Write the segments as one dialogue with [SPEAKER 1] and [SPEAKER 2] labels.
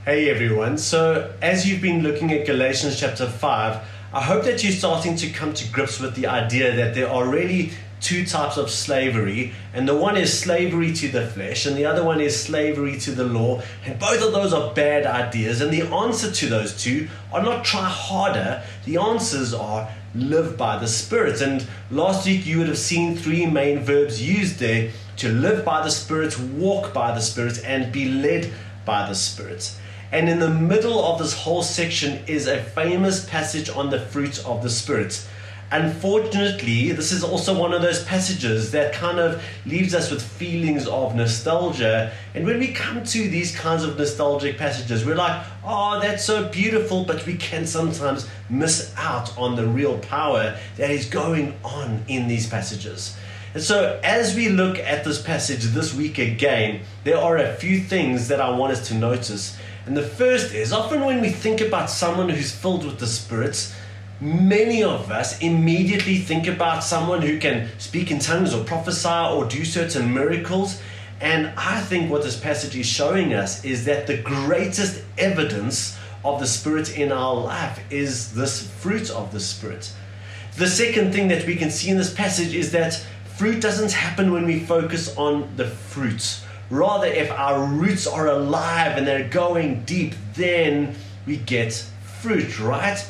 [SPEAKER 1] Hey everyone, so as you've been looking at Galatians chapter 5, I hope that you're starting to come to grips with the idea that there are really two types of slavery, and the one is slavery to the flesh and the other one is slavery to the law, and both of those are bad ideas, and the answer to those two are not try harder, the answers are live by the Spirit. And last week you would have seen three main verbs used there: to live by the Spirit, walk by the Spirit, and be led by the Spirit. And in the middle of this whole section is a famous passage on the fruit of the Spirit. Unfortunately, this is also one of those passages that kind of leaves us with feelings of nostalgia. And when we come to these kinds of nostalgic passages, we're like, oh, that's so beautiful, but we can sometimes miss out on the real power that is going on in these passages. And so as we look at this passage this week again, there are a few things that I want us to notice. And the first is, often when we think about someone who's filled with the Spirit, many of us immediately think about someone who can speak in tongues or prophesy or do certain miracles. And I think what this passage is showing us is that the greatest evidence of the Spirit in our life is this fruit of the Spirit. The second thing that we can see in this passage is that fruit doesn't happen when we focus on the fruit. Rather, if our roots are alive and they're going deep, then we get fruit, right?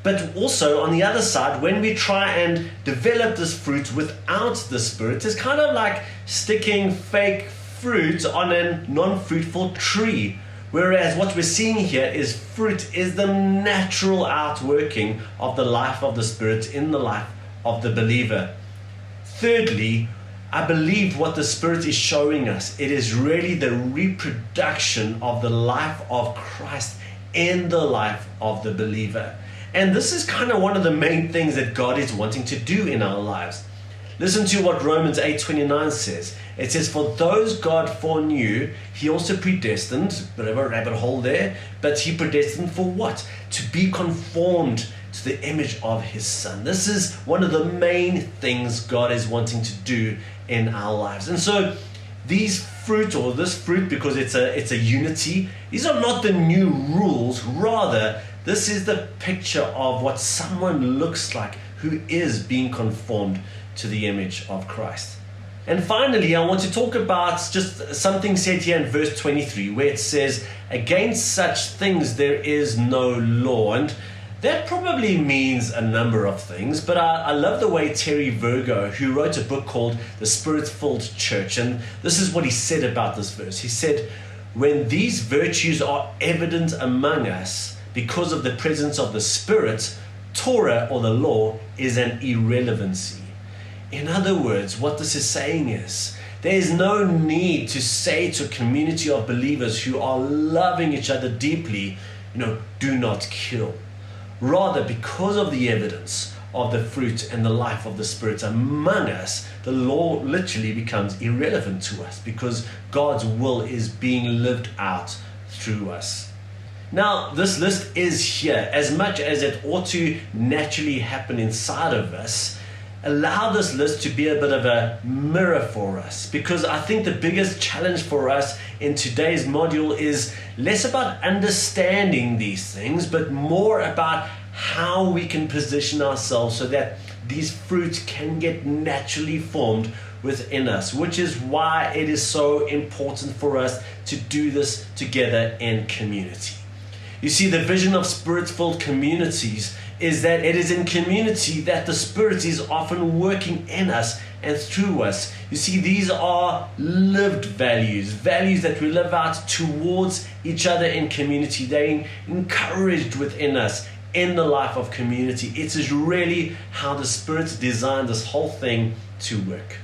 [SPEAKER 1] But also, on the other side, when we try and develop this fruit without the Spirit, it's kind of like sticking fake fruit on a non-fruitful tree. Whereas what we're seeing here is fruit is the natural outworking of the life of the Spirit in the life of the believer. Thirdly, I believe what the Spirit is showing us, it is really the reproduction of the life of Christ in the life of the believer. And this is kind of one of the main things that God is wanting to do in our lives. Listen to what Romans 8:29 says. It says, for those God foreknew, he also predestined, bit of a rabbit hole there, but he predestined for what? To be conformed to the image of his Son. This is one of the main things God is wanting to do in our lives. And so these fruit, or this fruit, because it's a unity, these are not the new rules. Rather, this is the picture of what someone looks like who is being conformed to the image of Christ. And finally, I want to talk about just something said here in verse 23, where it says, against such things there is no law. And that probably means a number of things, but I love the way Terry Virgo, who wrote a book called The Spirit-Filled Church, and this is what he said about this verse. He said, when these virtues are evident among us because of the presence of the Spirit, Torah, or the law, is an irrelevancy. In other words, what this is saying is, there is no need to say to a community of believers who are loving each other deeply, do not kill. Rather, because of the evidence of the fruit and the life of the Spirit among us, the law literally becomes irrelevant to us because God's will is being lived out through us. Now, this list is here. As much as it ought to naturally happen inside of us, allow this list to be a bit of a mirror for us, because I think the biggest challenge for us in today's module is less about understanding these things, but more about how we can position ourselves so that these fruits can get naturally formed within us, which is why it is so important for us to do this together in community. You see, the vision of Spirit-filled communities is that it is in community that the Spirit is often working in us and through us. You see, these are lived values that we live out towards each other in community. They're encouraged within us in the life of community. It is really how the Spirit designed this whole thing to work.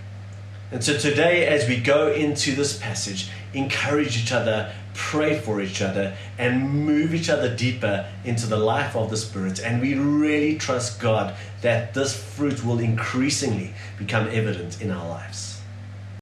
[SPEAKER 1] And so today, as we go into this passage, encourage each other, pray for each other, and move each other deeper into the life of the Spirit. And we really trust God that this fruit will increasingly become evident in our lives.